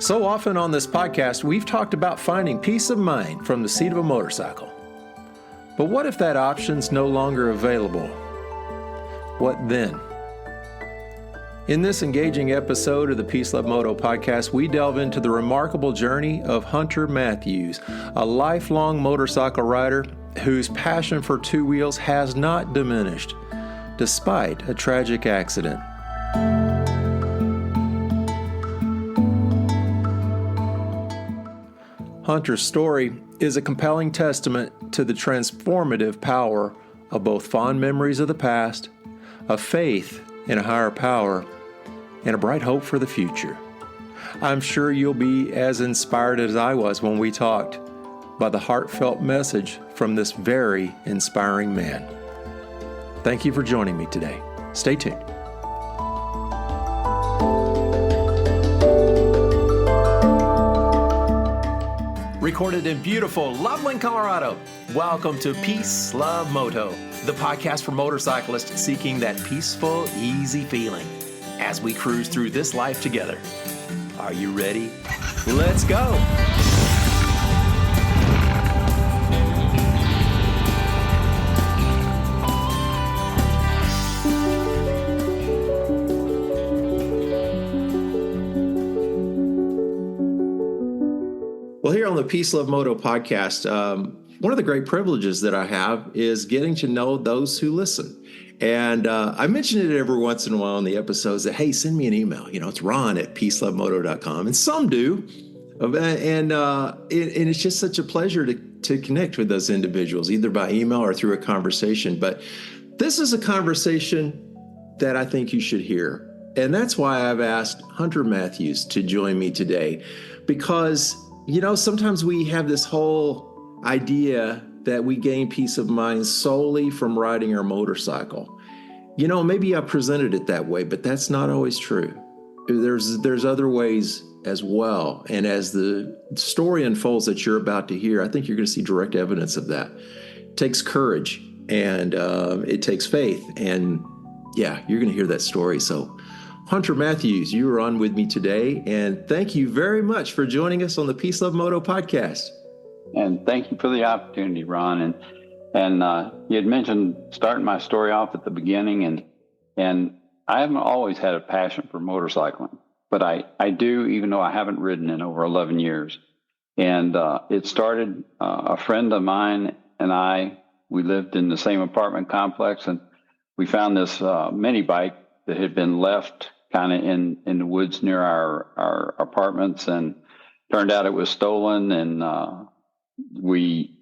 So often on this podcast, we've talked about finding peace of mind from the seat of a motorcycle. But what if that option's no longer available? What then? In this engaging episode of the Peace Love Moto podcast, we delve into the remarkable journey of Hunter Matthews, a lifelong motorcycle rider whose passion for two wheels has not diminished, despite a tragic accident. Hunter's story is a compelling testament to the transformative power of both fond memories of the past, a faith in a higher power, and a bright hope for the future. I'm sure you'll be as inspired as I was when we talked by the heartfelt message from this very inspiring man. Thank you for joining me today. Stay tuned. Recorded in beautiful Loveland, Colorado. Welcome to Peace Love Moto, the podcast for motorcyclists seeking that peaceful, easy feeling as we cruise through this life together. Are you ready? Let's go! Well, here on the Peace Love Moto podcast, one of the great privileges that I have is getting to know those who listen. And I mention it every once in a while in the episodes that, hey, send me an email. You know, it's ron@peacelovemoto.com. And some do. And it's just such a pleasure to connect with those individuals, either by email or through a conversation. But this is a conversation that I think you should hear. And that's why I've asked Hunter Matthews to join me today, because you know, sometimes we have this whole idea that we gain peace of mind solely from riding our motorcycle. You know, maybe I presented it that way, but that's not always true. There's other ways as well. And as the story unfolds that you're about to hear, I think you're going to see direct evidence of that. It takes courage and it takes faith. And yeah, you're going to hear that story. So Hunter Matthews, you are on with me today, and thank you very much for joining us on the Peace Love Moto podcast. And thank you for the opportunity, Ron. And you had mentioned starting my story off at the beginning, and I haven't always had a passion for motorcycling, but I do, even though I haven't ridden in over 11 years. And it started, a friend of mine and we lived in the same apartment complex, and we found this mini bike that had been left kind of in the woods near our apartments, and turned out it was stolen, and we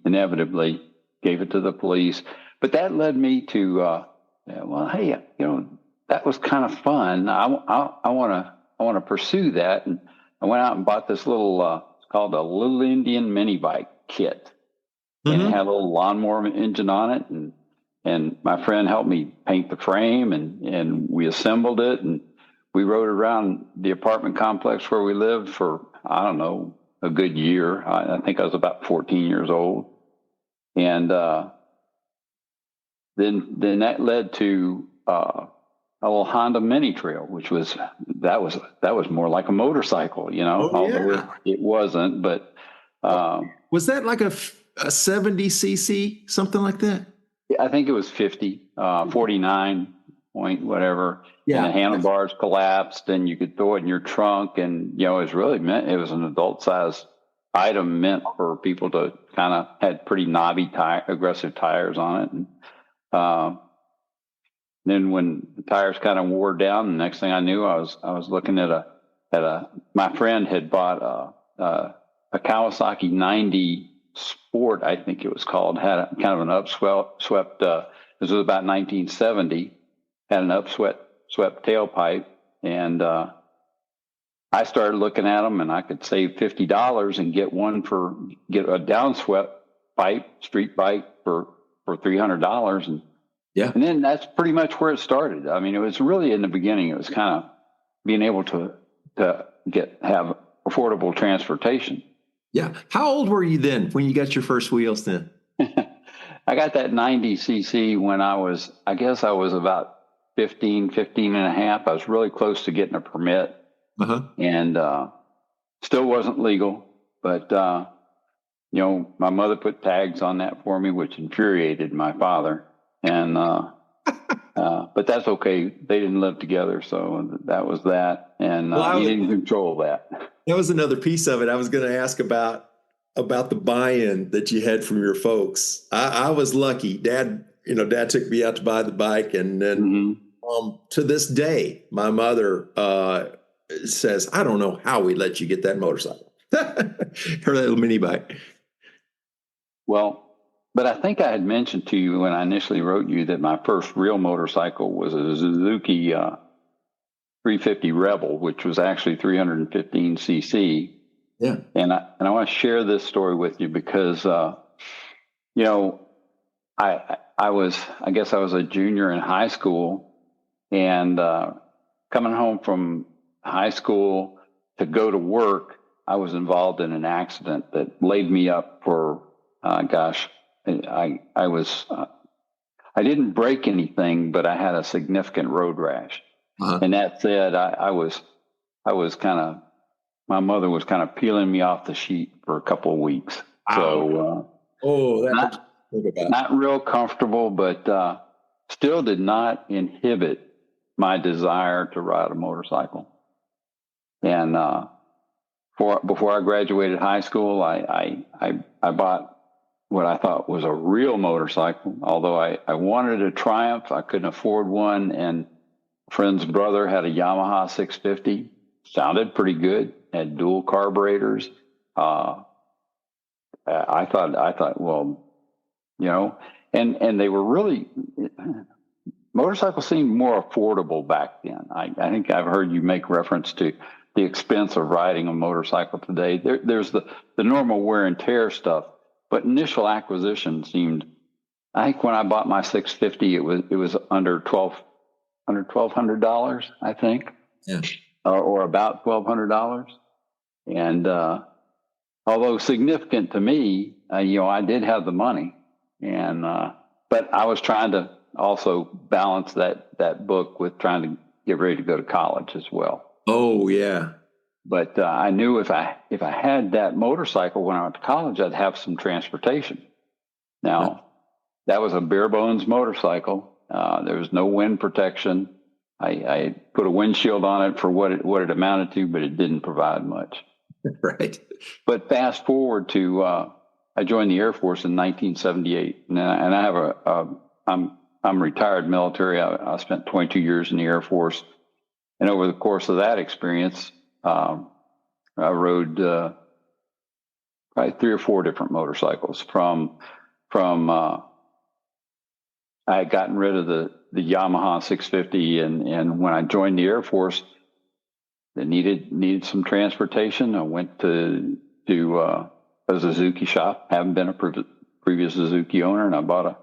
inevitably gave it to the police. But that led me to well, hey, you know, that was kind of fun. I want to pursue that, and I went out and bought this little it's called a Little Indian mini bike kit, and it had a little lawnmower engine on it, and my friend helped me paint the frame, and we assembled it, and we rode around the apartment complex where we lived for, I don't know, a good year. I think I was about 14 years old. And then that led to a little Honda Mini Trail, which was more like a motorcycle, you know, although it wasn't. But was that like a 70cc, something like that? I think it was 49 point whatever. Yeah. And the handlebars collapsed, and you could throw it in your trunk. And, you know, it was an adult size item meant for people to kind of had pretty knobby aggressive tires on it. And then when the tires kind of wore down, the next thing I knew, I was looking at my friend had bought a Kawasaki 90 Sport, I think it was called, had a kind of an upswept, this was about 1970, had an upswept tailpipe. And I started looking at them, and I could save $50 and get a downswept pipe, street bike for $300. And yeah. And then that's pretty much where it started. I mean, it was really in the beginning, it was kind of being able to have affordable transportation. Yeah. How old were you then when you got your first wheels then? I got that 90cc when I guess I was about 15 and a half. I was really close to getting a permit. Uh-huh. and still wasn't legal. But my mother put tags on that for me, which infuriated my father. And but that's okay. They didn't live together, so that was that, and Well, he didn't control that. that was another piece of it. I was going to ask about the buy-in that you had from your folks. I was lucky. Dad took me out to buy the bike, and then to this day, my mother says, "I don't know how we let you get that motorcycle, her little mini bike." Well, but I think I had mentioned to you when I initially wrote you that my first real motorcycle was a Suzuki 350 Rebel, which was actually 315 cc. Yeah. And I want to share this story with you because I guess I was a junior in high school, and coming home from high school to go to work, I was involved in an accident that laid me up for I didn't break anything, but I had a significant road rash. Uh-huh. And that said, I was my mother was kind of peeling me off the sheet for a couple of weeks. So, not real comfortable, but still did not inhibit my desire to ride a motorcycle. And before I graduated high school, I bought what I thought was a real motorcycle. Although I wanted a Triumph, I couldn't afford one. And a friend's brother had a Yamaha 650. Sounded pretty good. Had dual carburetors. I thought, well, and they were really, motorcycles seemed more affordable back then. I think I've heard you make reference to the expense of riding a motorcycle today. There's the normal wear and tear stuff, but initial acquisition seemed, I think when I bought my 650, it was under $1,200, I think. Yeah. Or about $1,200. And although significant to me, I did have the money, and but I was trying to also balance that book with trying to get ready to go to college as well. Oh yeah. But I knew if I had that motorcycle when I went to college, I'd have some transportation. Now, that was a bare bones motorcycle. There was no wind protection. I put a windshield on it for what it amounted to, but it didn't provide much. Right. But fast forward to I joined the Air Force in 1978, and I have I'm retired military. I spent 22 years in the Air Force, and over the course of that experience, I rode probably 3 or 4 different motorcycles. From I had gotten rid of the Yamaha 650, and when I joined the Air Force, they needed some transportation. I went to a Suzuki shop. Haven't been a previous Suzuki owner, and I bought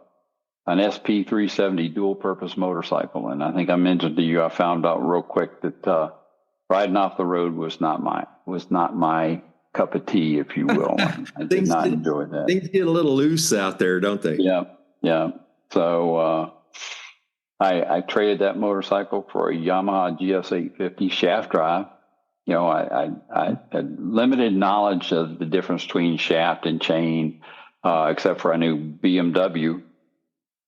an SP 370 dual purpose motorcycle. And I think I mentioned to you, I found out real quick that riding off the road was not my cup of tea, if you will. I did not enjoy that. Things get a little loose out there, don't they? Yeah. So I traded that motorcycle for a Yamaha GS 850 shaft drive. I had limited knowledge of the difference between shaft and chain, except for I knew BMW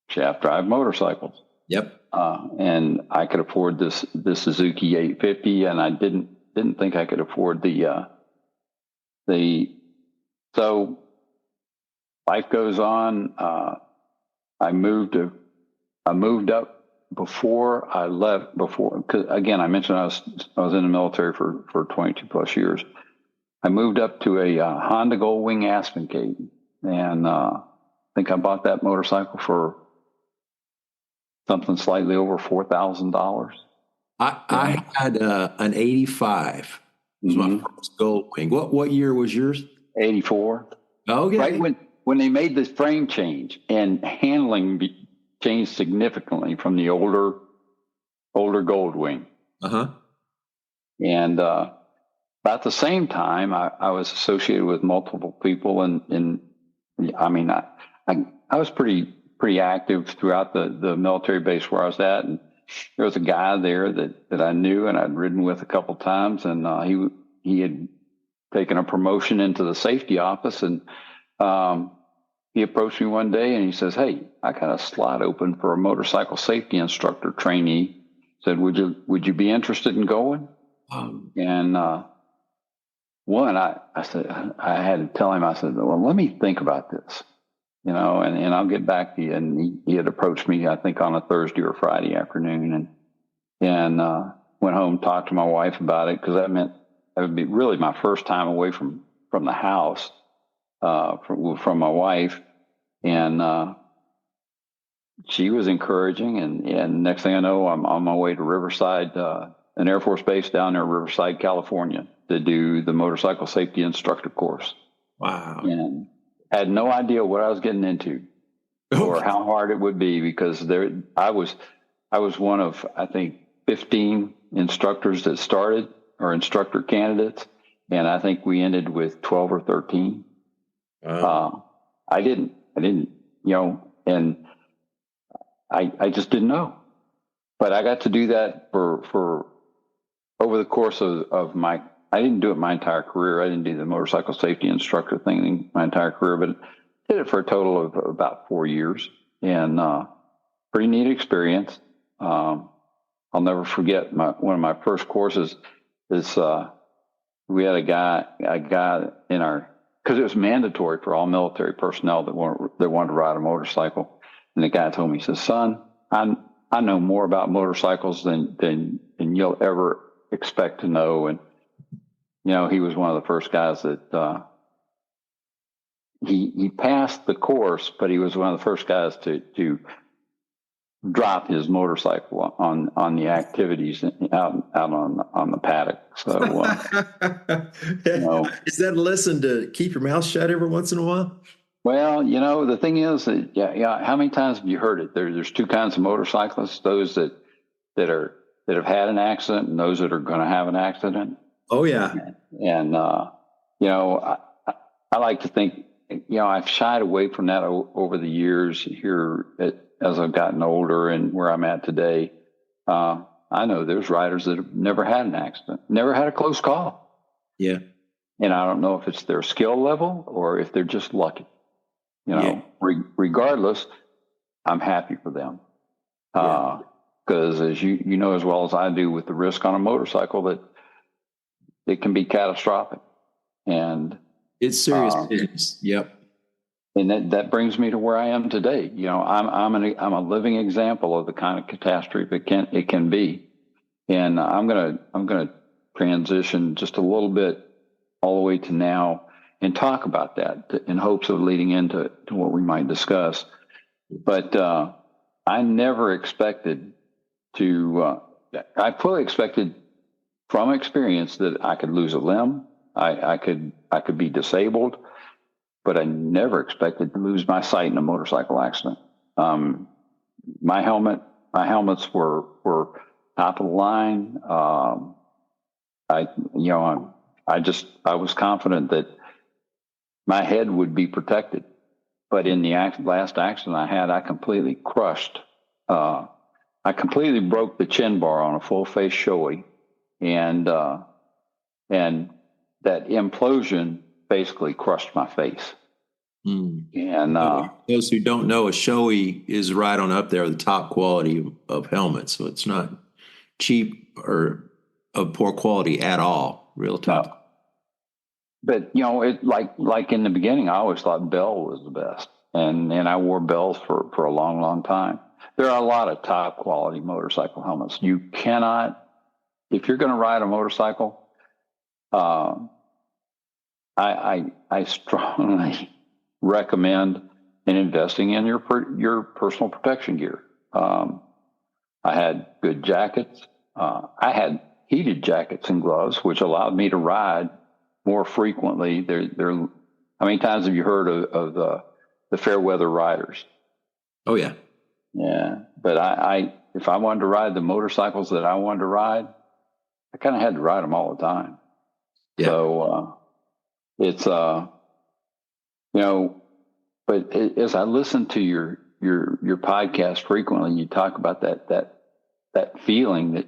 shaft drive motorcycles. Yep. And I could afford this Suzuki 850, and I didn't think I could afford so life goes on. I moved up before I left, because again, I mentioned I was in the military for 22 plus years. I moved up to a Honda Goldwing Aspen Cape, and I think I bought that motorcycle for something slightly over $4,000. I had an 85. It was my first Goldwing. What year was yours? 84. Okay. Right when they made this frame change, and handling changed significantly from the older Goldwing. Uh-huh. And about the same time, I was associated with multiple people, and I was pretty active throughout the military base where I was at, and there was a guy there that I knew and I'd ridden with a couple times, and he had taken a promotion into the safety office, and he approached me one day and he says, "Hey, I got a slot open for a motorcycle safety instructor trainee. Said, would you be interested in going?" And I said, I had to tell him, I said, "Well, let me think about this, and I'll get back to you." And he had approached me, I think, on a Thursday or Friday afternoon, and went home, talked to my wife about it, because that meant that would be really my first time away from the house, from my wife. And she was encouraging, and next thing I know, I'm on my way to Riverside, an Air Force base down there, Riverside, California, to do the motorcycle safety instructor course. Wow. And had no idea what I was getting into or how hard it would be, because I was one of, I think, 15 instructors that started, or instructor candidates, and I think we ended with 12 or 13. I didn't, and I just didn't know. But I got to do that for over the course of my, I didn't do it my entire career. I didn't do the motorcycle safety instructor thing my entire career, but did it for a total of about 4 years, and pretty neat experience. I'll never forget one of my first courses is, we had a guy in our, because it was mandatory for all military personnel that wanted to ride a motorcycle. And the guy told me, he says, "Son, I know more about motorcycles than you'll ever expect to know." And, he was one of the first guys that, he passed the course, but he was one of the first guys to drop his motorcycle on the activities out on the paddock. So, is that a lesson to keep your mouth shut every once in a while? Well, the thing is that, yeah. How many times have you heard it? There's two kinds of motorcyclists: those that have had an accident, and those that are going to have an accident. Oh yeah. And I like to think, I've shied away from that over the years here as I've gotten older and where I'm at today. I know there's riders that have never had an accident, never had a close call. Yeah. And I don't know if it's their skill level or if they're just lucky. Regardless, I'm happy for them. Because as you know as well as I do, with the risk on a motorcycle, that it can be catastrophic. And it's serious business. Yep. And that brings me to where I am today. I'm a living example of the kind of catastrophe it can be. And I'm gonna transition just a little bit all the way to now and talk about that in hopes of leading into what we might discuss. But I never expected to. I fully expected from experience that I could lose a limb. I could be disabled, but I never expected to lose my sight in a motorcycle accident. My helmets were top of the line. I was confident that my head would be protected, but in the last accident I had, I completely crushed. I completely broke the chin bar on a full face Shoei, and that implosion basically crushed my face. And those who don't know, a Shoei is right on up there with the top quality of helmets. So it's not cheap or of poor quality at all. Real top. No. But it like in the beginning, I always thought Bell was the best, and I wore Bells for a long, long time. There are a lot of top quality motorcycle helmets. You cannot, if you're going to ride a motorcycle, I strongly recommend investing in your personal protection gear. I had good jackets. I had heated jackets and gloves, which allowed me to ride more frequently. How many times have you heard of the fair weather riders? Oh yeah. Yeah. But if I wanted to ride the motorcycles that I wanted to ride, I kind of had to ride them all the time. Yeah. So, it's, but as I listen to your podcast frequently, you talk about that that feeling that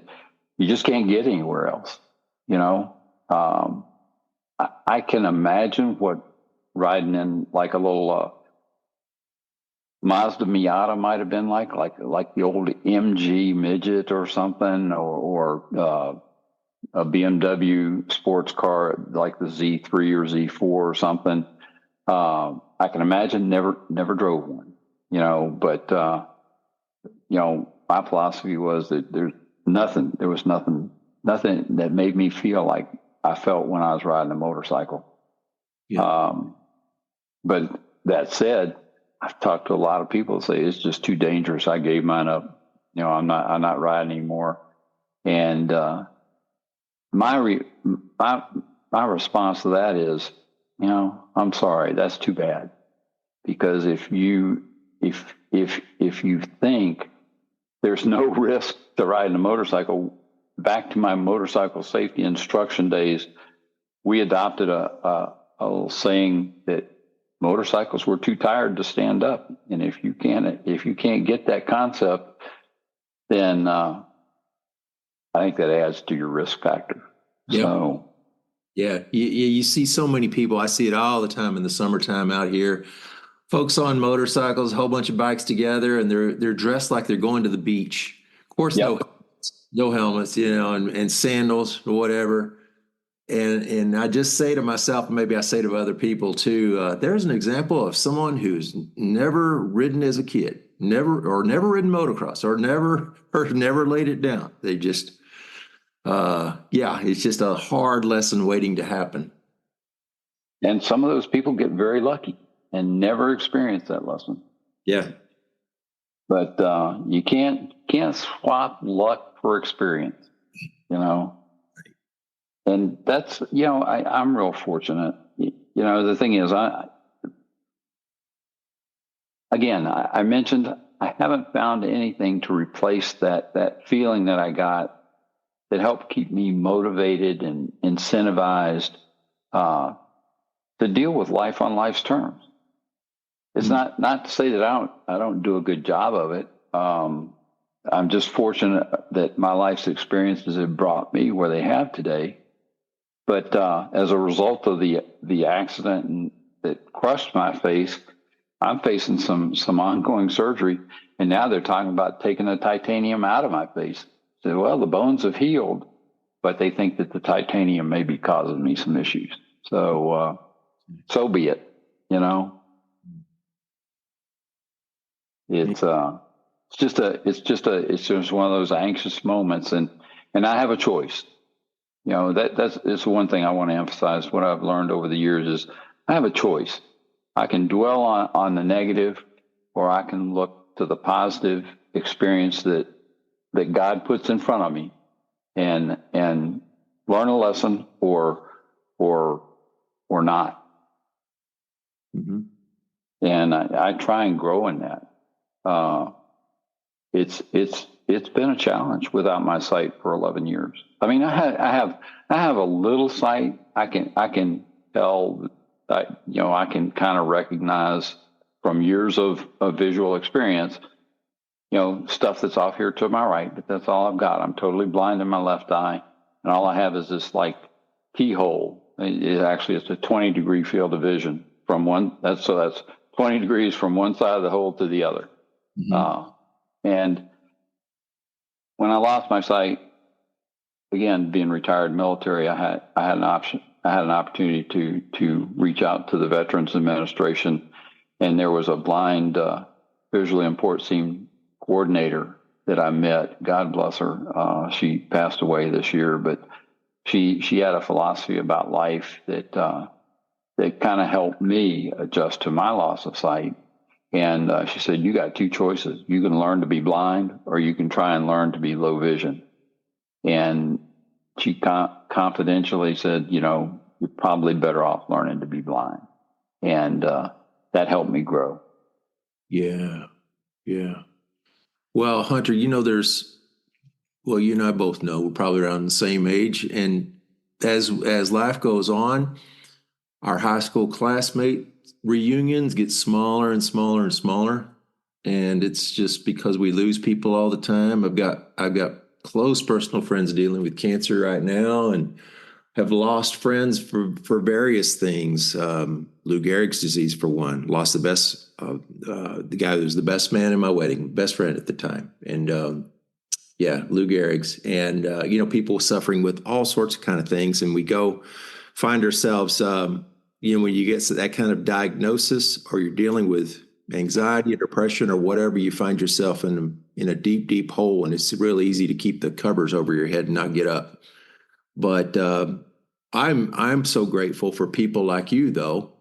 you just can't get anywhere else. You know, I can imagine what riding in like a little Mazda Miata might have been like the old MG midget or something, or a BMW sports car like the Z3 or Z4 or something. I can imagine never drove one, you know, but you know, my philosophy was that there was nothing that made me feel like I felt when I was riding a motorcycle. Yeah. But that said, I've talked to a lot of people who say it's just too dangerous. I gave mine up. You know, I'm not riding anymore. And my response to that is, you know, I'm sorry, that's too bad. Because if you think there's no risk to riding a motorcycle, back to my motorcycle safety instruction days, we adopted a little saying that motorcycles were too tired to stand up, and if you can't get that concept, then I think that adds to your risk factor. Yep. So, yeah, you see so many people. I see it all the time in the summertime out here. Folks on motorcycles, a whole bunch of bikes together, and they're dressed like they're going to the beach. Of course, yep. no helmets, you know, and sandals or whatever. And I just say to myself, maybe I say to other people too, there's an example of someone who's never ridden as a kid, never ridden motocross, or never laid it down. They just, it's just a hard lesson waiting to happen. And some of those people get very lucky and never experience that lesson. Yeah. But you can't swap luck for experience, you know. And that's, you know, I'm real fortunate. You know, the thing is, I mentioned I haven't found anything to replace that feeling that I got that helped keep me motivated and incentivized to deal with life on life's terms. It's not to say that I don't do a good job of it. I'm just fortunate that my life's experiences have brought me where they have today. But as a result of the accident that crushed my face, I'm facing some ongoing surgery, and now they're talking about taking the titanium out of my face. So, well, the bones have healed, but they think that the titanium may be causing me some issues. So, so be it. You know, it's just one of those anxious moments, and I have a choice. You know, it's one thing I want to emphasize. What I've learned over the years is I have a choice. I can dwell on the negative, or I can look to the positive experience that God puts in front of me, and learn a lesson or not. Mm-hmm. And I try and grow in that. It's been a challenge without my sight for 11 years. I mean, I have a little sight. I can tell that, you know, I can kind of recognize from years of visual experience, you know, stuff that's off here to my right, but that's all I've got. I'm totally blind in my left eye, and all I have is this like keyhole. It's a 20-degree field of vision from one. That's 20 degrees from one side of the hole to the other. Mm-hmm. And when I lost my sight, again, being retired military, I had an opportunity to reach out to the Veterans Administration, and there was a blind visually impaired scene coordinator that I met. God bless her. She passed away this year, but she had a philosophy about life that kind of helped me adjust to my loss of sight. And she said, you got two choices. You can learn to be blind, or you can try and learn to be low vision. And she confidentially said, you know, you're probably better off learning to be blind. And that helped me grow. Yeah. Yeah. Well, Hunter, you know, you and I both know we're probably around the same age. And as life goes on, our high school classmate reunions get smaller and smaller and smaller. And it's just because we lose people all the time. I've got close personal friends dealing with cancer right now, and have lost friends for various things. Lou Gehrig's disease, for one, lost the guy who was the best man in my wedding, best friend at the time, and yeah, Lou Gehrig's, and people suffering with all sorts of kind of things, and we go find ourselves, when you get to that kind of diagnosis, or you're dealing with anxiety or depression or whatever, you find yourself in a deep, deep hole, and it's really easy to keep the covers over your head and not get up. But I'm so grateful for people like you, though,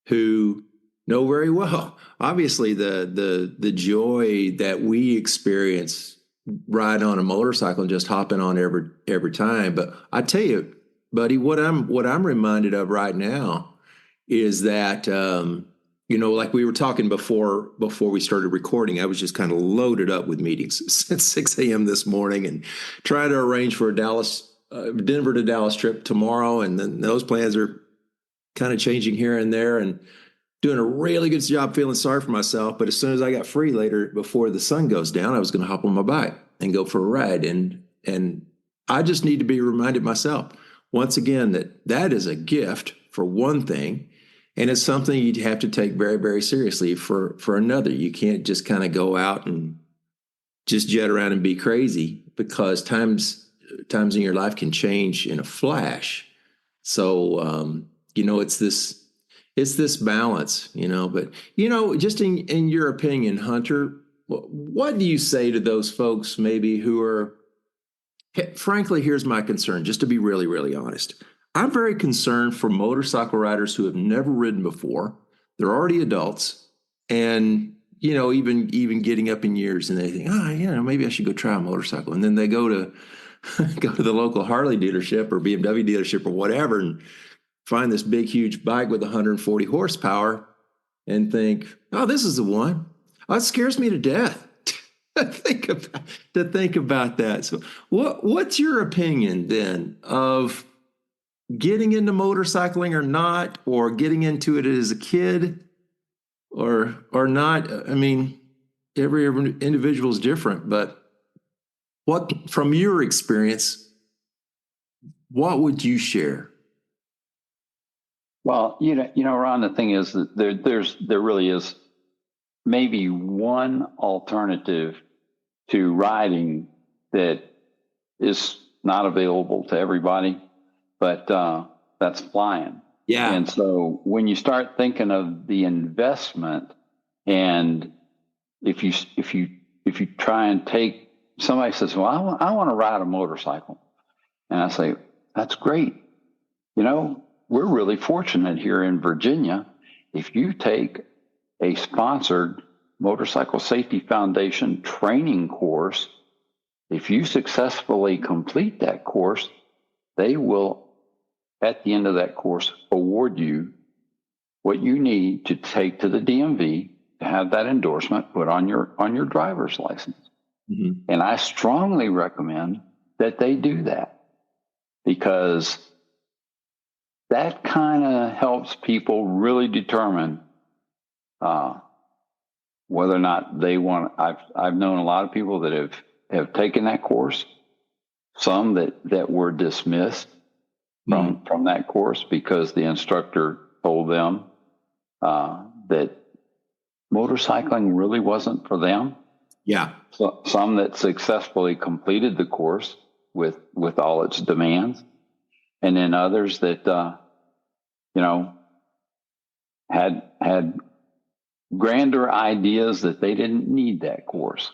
who know very well, obviously, the joy that we experience riding on a motorcycle and just hopping on every time. But I tell you, buddy, what I'm reminded of right now is that like we were talking before we started recording, I was just kind of loaded up with meetings since 6 a.m. this morning, and trying to arrange for a Denver to Dallas trip tomorrow, and then those plans are kind of changing here and there, and doing a really good job feeling sorry for myself. But as soon as I got free later before the sun goes down, I was going to hop on my bike and go for a ride. And I just need to be reminded myself once again that is a gift, for one thing, and it's something you'd have to take very, very seriously for another. You can't just kind of go out and just jet around and be crazy, because times in your life can change in a flash. So it's this balance, but just in your opinion, Hunter, what do you say to those folks maybe who are, frankly, here's my concern, just to be really, really honest. I'm very concerned for motorcycle riders who have never ridden before. They're already adults, and even getting up in years, and they think, maybe I should go try a motorcycle. And then they go to the local Harley dealership or BMW dealership or whatever, and find this big, huge bike with 140 horsepower and think, oh, this is the one. Oh, it scares me to death to think about that. So what's your opinion then of getting into motorcycling or not, or getting into it as a kid or not? I mean, every individual is different, but what, from your experience, what would you share? Well, Ron, the thing is that there really is maybe one alternative to riding that is not available to everybody, but that's flying. Yeah. And so when you start thinking of the investment, and if you try and take, somebody says, well, I want to ride a motorcycle, and I say, that's great. We're really fortunate here in Virginia. If you take a sponsored Motorcycle Safety Foundation training course, if you successfully complete that course, they will, at the end of that course, award you what you need to take to the DMV to have that endorsement put on your driver's license. Mm-hmm. And I strongly recommend that they do that, because that kind of helps people really determine whether or not they want. I've known a lot of people that have taken that course, some that were dismissed from that course because the instructor told them that motorcycling really wasn't for them. Yeah. So, some that successfully completed the course with all its demands, and then others that had grander ideas that they didn't need that course.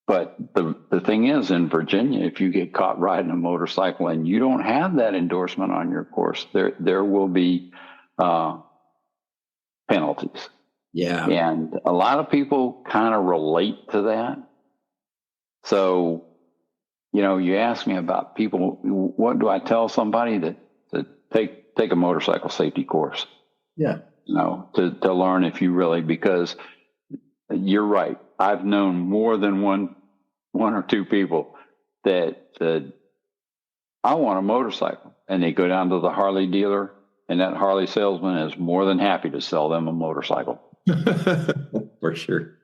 But the thing is, in Virginia, if you get caught riding a motorcycle and you don't have that endorsement on your course, there will be penalties. Yeah. And a lot of people kind of relate to that. So, you ask me about people, what do I tell somebody to take a motorcycle safety course? Yeah. To learn, if you really, because you're right. I've known more than one or two people that said, I want a motorcycle. And they go down to the Harley dealer, and that Harley salesman is more than happy to sell them a motorcycle. For sure.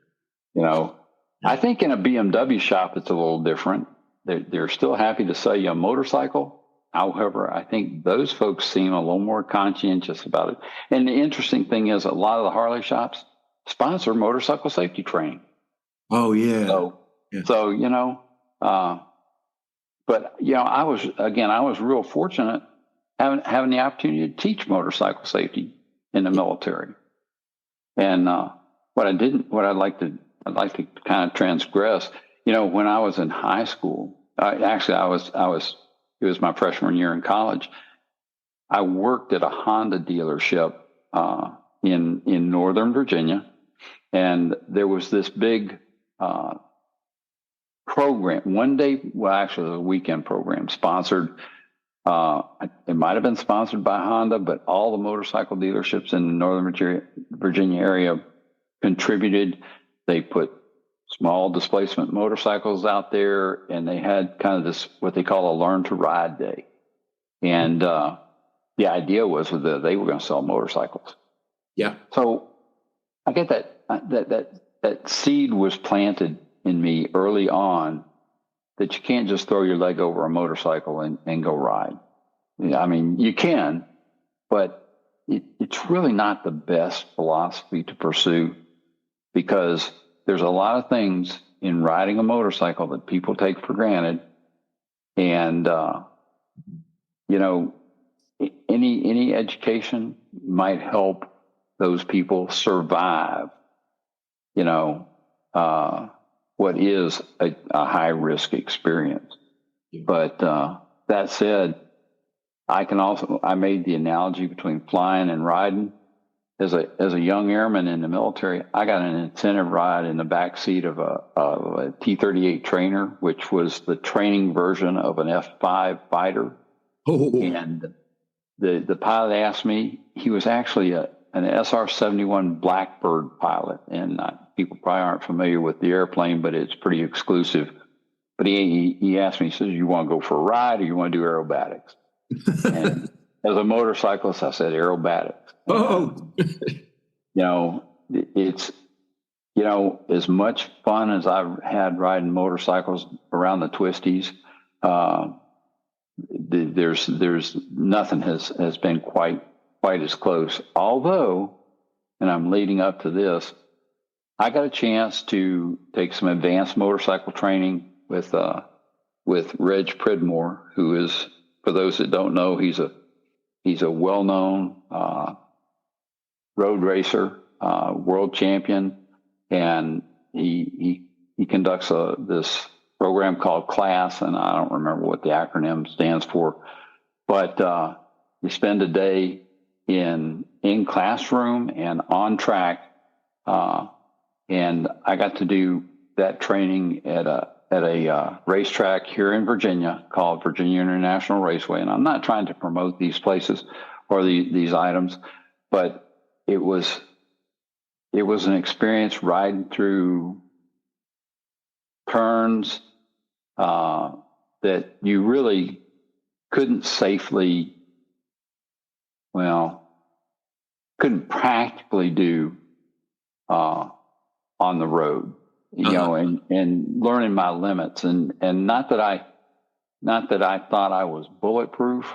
I think in a BMW shop, it's a little different. they're still happy to sell you a motorcycle. However, I think those folks seem a little more conscientious about it. And the interesting thing is, a lot of the Harley shops sponsor motorcycle safety training. Oh yeah. So, Yeah. so but I was real fortunate having the opportunity to teach motorcycle safety in the military. And I'd like to kind of transgress. When I was in high school, it was my freshman year in college. I worked at a Honda dealership in Northern Virginia, and there was this big program. One day, well, actually, it was a weekend program sponsored. It might have been sponsored by Honda, but all the motorcycle dealerships in the Northern Virginia area contributed. They put small displacement motorcycles out there, and they had kind of this, what they call a learn to ride day. And the idea was that they were going to sell motorcycles. Yeah. So I get that seed was planted in me early on, that you can't just throw your leg over a motorcycle and go ride. I mean, you can, but it's really not the best philosophy to pursue, because there's a lot of things in riding a motorcycle that people take for granted. And, any education might help those people survive, what is a high risk experience. But that said, I made the analogy between flying and riding. As a young airman in the military, I got an incentive ride in the back seat of a T-38 trainer, which was the training version of an F-5 fighter. Oh. And the pilot asked me, he was actually an SR-71 Blackbird pilot. And people probably aren't familiar with the airplane, but it's pretty exclusive. But he asked me, he says, "You want to go for a ride, or you want to do aerobatics?" And as a motorcyclist, I said aerobatics. Oh. It's, as much fun as I've had riding motorcycles around the twisties, there's nothing has been quite as close. Although, and I'm leading up to this, I got a chance to take some advanced motorcycle training with Reg Pridmore, who is, for those that don't know, he's a well-known road racer, world champion, and he conducts this program called CLASS, and I don't remember what the acronym stands for, but you spend a day in classroom and on track, and I got to do that training at a racetrack here in Virginia called Virginia International Raceway. And I'm not trying to promote these places or these items, but it was an experience riding through turns that you really couldn't practically do on the road, and learning my limits, and not that I thought I was bulletproof,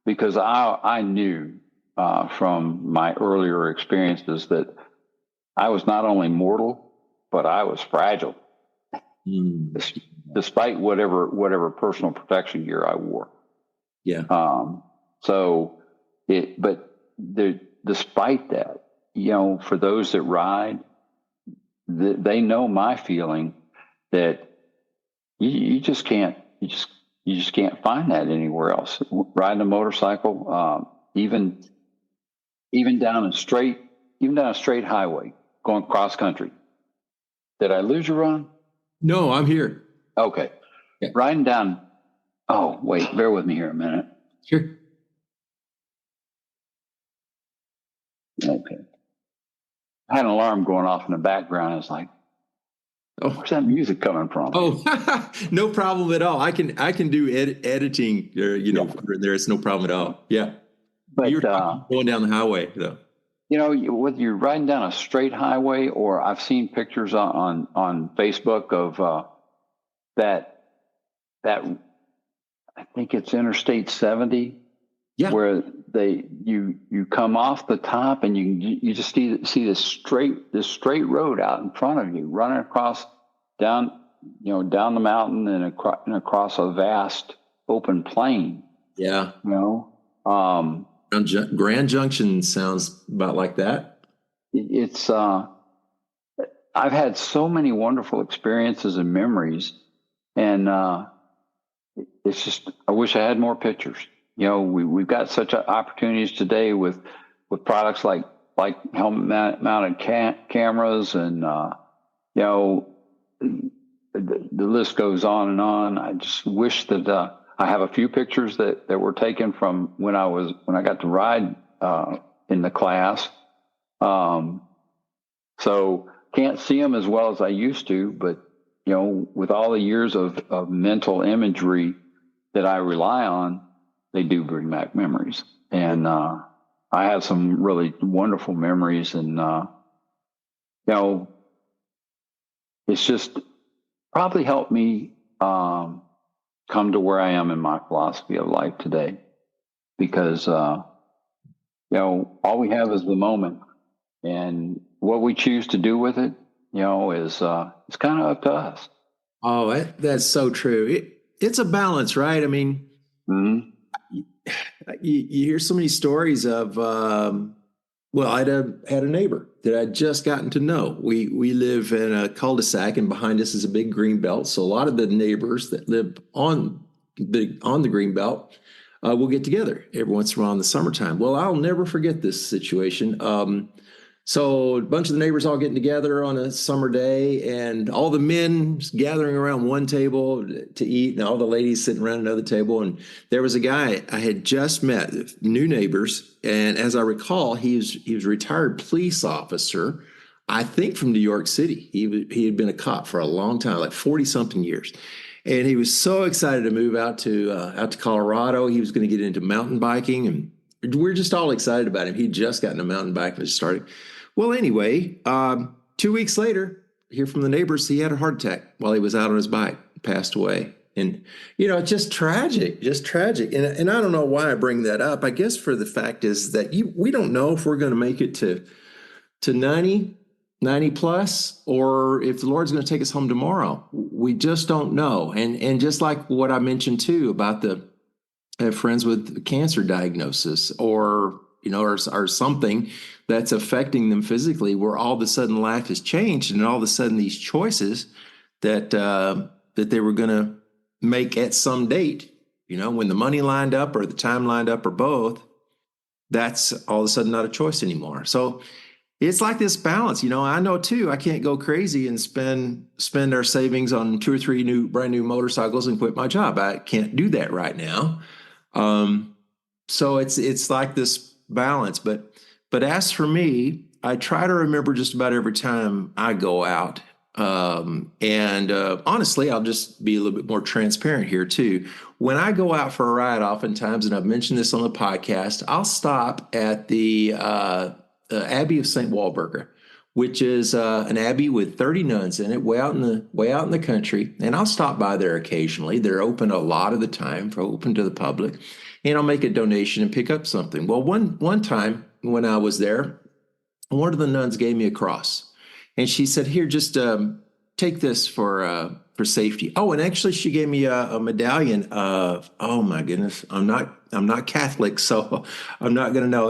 because I knew from my earlier experiences that I was not only mortal, but I was fragile, despite whatever personal protection gear I wore. Yeah. Despite that, for those that ride, they know my feeling that you just can't find that anywhere else. Riding a motorcycle, even down a straight highway, going cross country. Did I lose you, Ron? No, I'm here. Okay. Yeah. Riding down. Oh, wait, bear with me here a minute. Sure. Okay. I had an alarm going off in the background. It's like, where's that music coming from? Oh, no problem at all. I can do editing. There, it's no problem at all. Yeah. But you're going down the highway, though. Whether you're riding down a straight highway, or I've seen pictures on Facebook of that that, I think it's Interstate 70, Yeah. where you come off the top and you just see this straight road out in front of you, running across down down the mountain and across a vast open plain. Yeah. Um, Grand Junction sounds about like that. it's I've had so many wonderful experiences and memories, and it's just, I wish I had more pictures. We've got such opportunities today with products like helmet mounted cameras, and the list goes on and on. I just wish that I have a few pictures that were taken from when I got to ride in the class. So can't see them as well as I used to, but with all the years of mental imagery that I rely on, they do bring back memories. And I have some really wonderful memories, and it's just probably helped me come to where I am in my philosophy of life today, because all we have is the moment, and what we choose to do with it, is it's kind of up to us. Oh, that's so true. It's a balance, right? I mean, Mm-hmm. you hear so many stories of, well, I'd had a neighbor that I'd just gotten to know. We live in a cul-de-sac, and behind us is a big green belt. So a lot of the neighbors that live on the green belt will get together every once in a while in the summertime. Well, I'll never forget this situation. So a bunch of the neighbors all getting together on a summer day, and all the men gathering around one table to eat, and all the ladies sitting around another table. And there was a guy I had just met, new neighbors, and as I recall, he was a retired police officer, I think from New York City. He had been a cop for a long time, like 40 something years. And he was so excited to move out to Colorado. He was going to get into mountain biking, and we're just all excited about him. He'd just gotten a mountain bike and started. Well, anyway, 2 weeks later, hear from the neighbors, he had a heart attack while he was out on his bike, passed away. And, it's just tragic. And I don't know why I bring that up. I guess for the fact is that we don't know if we're going to make it to 90 plus, or if the Lord's going to take us home tomorrow. We just don't know. And just like what I mentioned too about the friends with cancer diagnosis, or or something that's affecting them physically, where all of a sudden life has changed, and all of a sudden these choices that they were going to make at some date, when the money lined up or the time lined up or both, that's all of a sudden not a choice anymore. So it's like this balance. I know too, I can't go crazy and spend our savings on 2 or 3 brand new motorcycles and quit my job. I can't do that right now. So it's like this balance, but as for me, I try to remember just about every time I go out. And honestly, I'll just be a little bit more transparent here too. When I go out for a ride, oftentimes, and I've mentioned this on the podcast, I'll stop at the Abbey of St. Walburga, which is an abbey with 30 nuns in it, way out in the country. And I'll stop by there occasionally. They're open a lot of the time, open to the public, and I'll make a donation and pick up something. Well, one time when I was there, one of the nuns gave me a cross, and she said, "Here, just take this for safety." Oh, and actually, she gave me a medallion of, oh my goodness, I'm not Catholic, so I'm not going to know.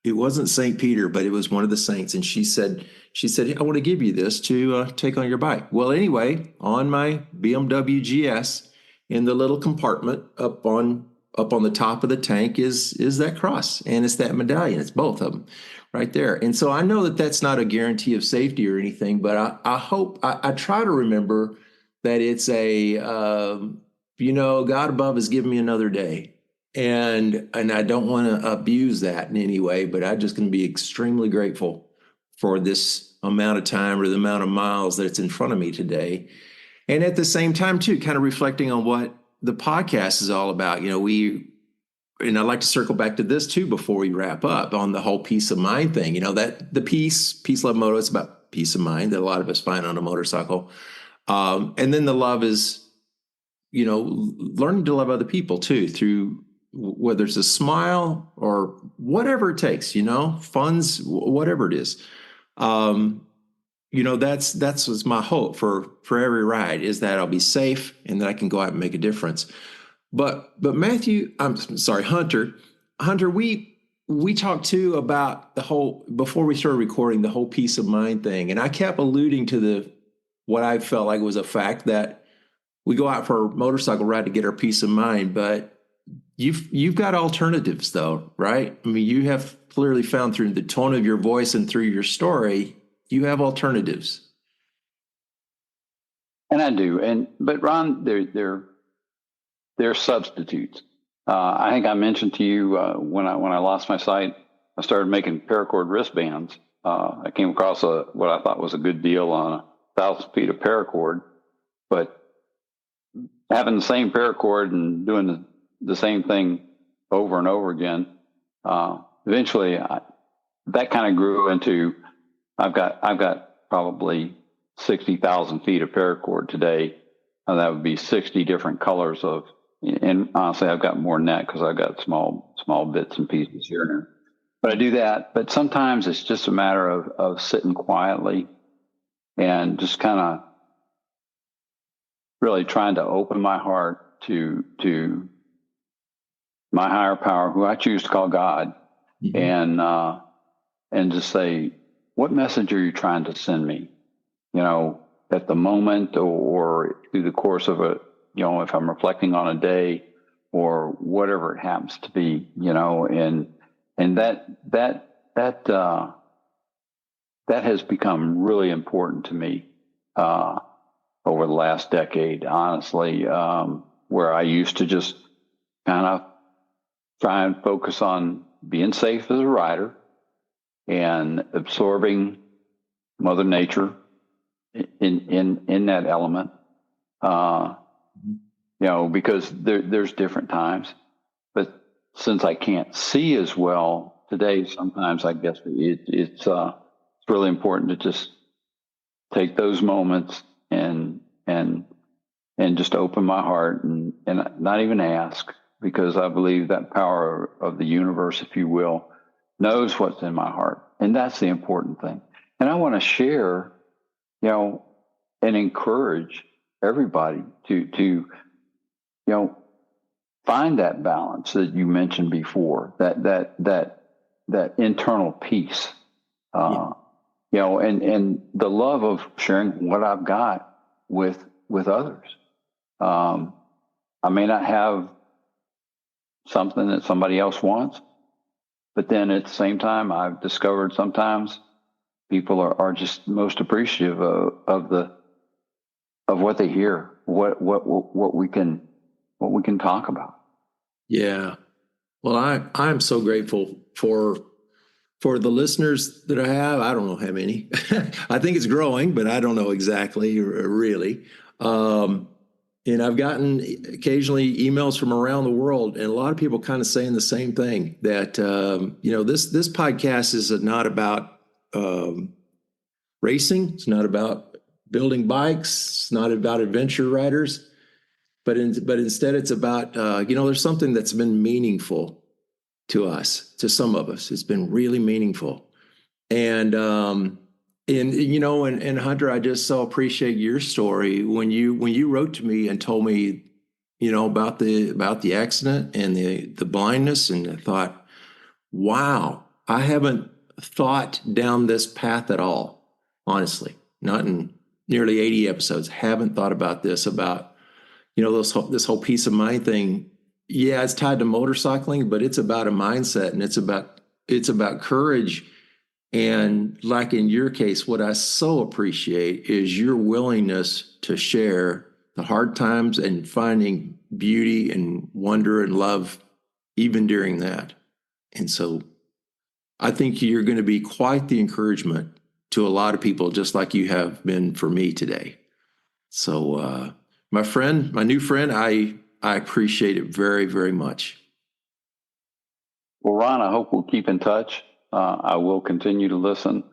It wasn't St. Peter, but it was one of the saints. And she said, "I want to give you this to take on your bike." Well, anyway, on my BMW GS, in the little compartment up on the top of the tank is that cross, and it's that medallion. It's both of them right there. And so I know that that's not a guarantee of safety or anything, but I hope I try to remember that it's a God above has given me another day. And I don't want to abuse that in any way, but I'm just going to be extremely grateful for this amount of time or the amount of miles that's in front of me today. And at the same time, too, kind of reflecting on what the podcast is all about. And I'd like to circle back to this too before we wrap up on the whole peace of mind thing. That the peace love moto, it's about peace of mind that a lot of us find on a motorcycle. And then the love is, learning to love other people too, through whether it's a smile or whatever it takes, funds, whatever it is. Um, that's what's my hope for every ride, is that I'll be safe and that I can go out and make a difference. But Matthew, I'm sorry, Hunter, we talked too about the whole, before we started recording, the whole peace of mind thing, and I kept alluding to what I felt like was a fact, that we go out for a motorcycle ride to get our peace of mind, but you've got alternatives though, right? I mean, you have clearly found, through the tone of your voice and through your story, you have alternatives. And I do. But Ron, they're substitutes. I think I mentioned to you when I lost my sight, I started making paracord wristbands. I came across what I thought was a good deal on 1,000 feet of paracord, but having the same paracord and doing the same thing over and over again, eventually that kind of grew into, I've got probably 60,000 feet of paracord today. That would be 60 different colors of, and honestly, I've got more than that because I've got small bits and pieces here and there. But I do that. But sometimes it's just a matter of sitting quietly and just kind of really trying to open my heart to my higher power, who I choose to call God, mm-hmm. And just say, what message are you trying to send me? At the moment, or through the course of if I'm reflecting on a day or whatever it happens to be, and that has become really important to me over the last decade, honestly, where I used to just kind of try and focus on being safe as a rider and absorbing Mother Nature in that element, because there's different times. But since I can't see as well today, sometimes I guess it's really important to just take those moments and just open my heart and not even ask, because I believe that power of the universe, if you will, knows what's in my heart. And that's the important thing. And I want to share, and encourage everybody to find that balance that you mentioned before, that internal peace, and the love of sharing what I've got with others. I may not have something that somebody else wants, but then at the same time, I've discovered sometimes people are just most appreciative of what they hear, what we can talk about. Yeah. Well, I'm so grateful for the listeners that I have. I don't know how many. I think it's growing, but I don't know exactly, really. And I've gotten occasionally emails from around the world, and a lot of people kind of saying the same thing, that this podcast is not about racing. It's not about building bikes. It's not about adventure riders, but instead it's about there's something that's been meaningful to us, to some of us. It's been really meaningful, and Hunter, I just so appreciate your story when you wrote to me and told me, about the accident and the blindness, and I thought, wow, I haven't thought down this path at all. Honestly, not in nearly 80 episodes. Haven't thought about this, about this whole peace of mind thing. Yeah, it's tied to motorcycling, but it's about a mindset, and it's about courage. And like in your case, what I so appreciate is your willingness to share the hard times and finding beauty and wonder and love even during that. And so I think you're going to be quite the encouragement to a lot of people, just like you have been for me today. So, my new friend, I appreciate it very, very much. Well, Ron, I hope we'll keep in touch. I will continue to listen.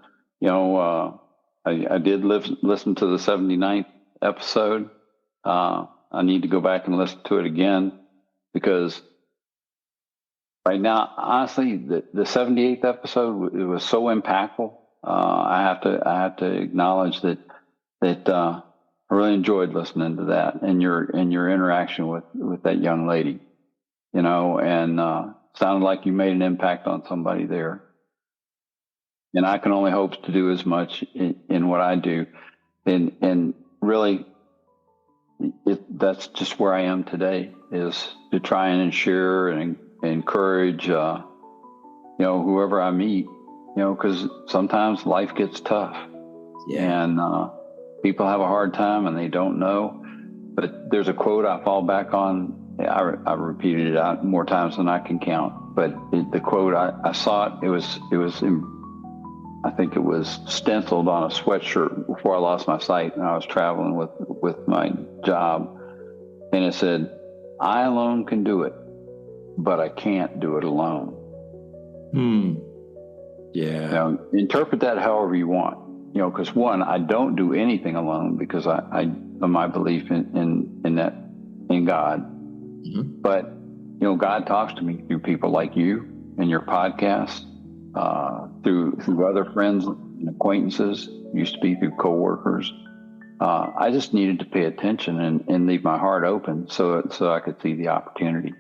I did listen to the 79th episode. I need to go back and listen to it again because right now, honestly, the 78th episode, it was so impactful. I have to acknowledge that I really enjoyed listening to that and your interaction with that young lady, and sounded like you made an impact on somebody there. And I can only hope to do as much in what I do, and really, that's just where I am today, is to try and ensure and encourage, whoever I meet, because sometimes life gets tough, and people have a hard time and they don't know. But there's a quote I fall back on. I repeated it out more times than I can count. But the quote, I saw it. I think it was stenciled on a sweatshirt before I lost my sight, and I was traveling with my job. And it said, "I alone can do it, but I can't do it alone." Yeah. Interpret that however you want. Because one, I don't do anything alone because I of my belief in God. Mm-hmm. But God talks to me through people like you and your podcast, through other friends and acquaintances. Used to be through coworkers. I just needed to pay attention and leave my heart open so I could see the opportunity.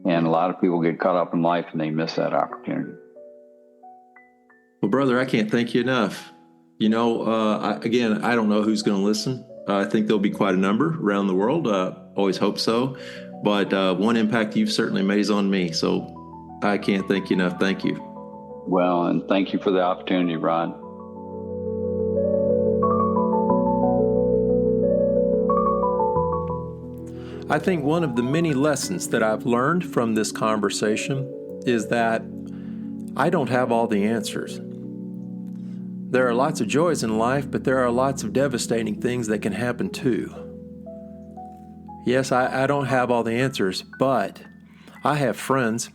And a lot of people get caught up in life and they miss that opportunity. Well, brother, I can't thank you enough. I don't know who's going to listen. I think there'll be quite a number around the world. Always hope so. But one impact you've certainly made is on me. So I can't thank you enough. Thank you. Well, and thank you for the opportunity, Ron. I think one of the many lessons that I've learned from this conversation is that I don't have all the answers. There are lots of joys in life, but there are lots of devastating things that can happen too. Yes, I don't have all the answers, but I have friends,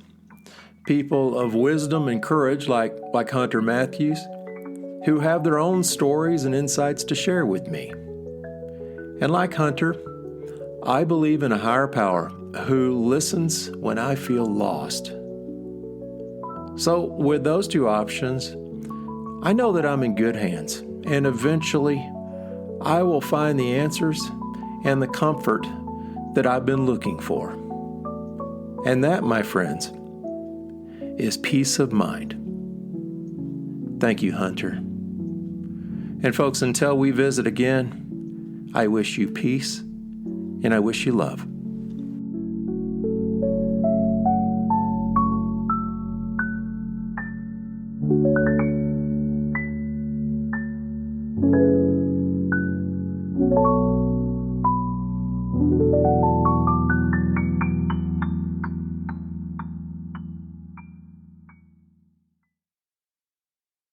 people of wisdom and courage like Hunter Matthews, who have their own stories and insights to share with me. And like Hunter, I believe in a higher power who listens when I feel lost. So with those two options, I know that I'm in good hands, and eventually I will find the answers and the comfort that I've been looking for. And that, my friends, is peace of mind. Thank you, Hunter. And folks, until we visit again, I wish you peace and I wish you love.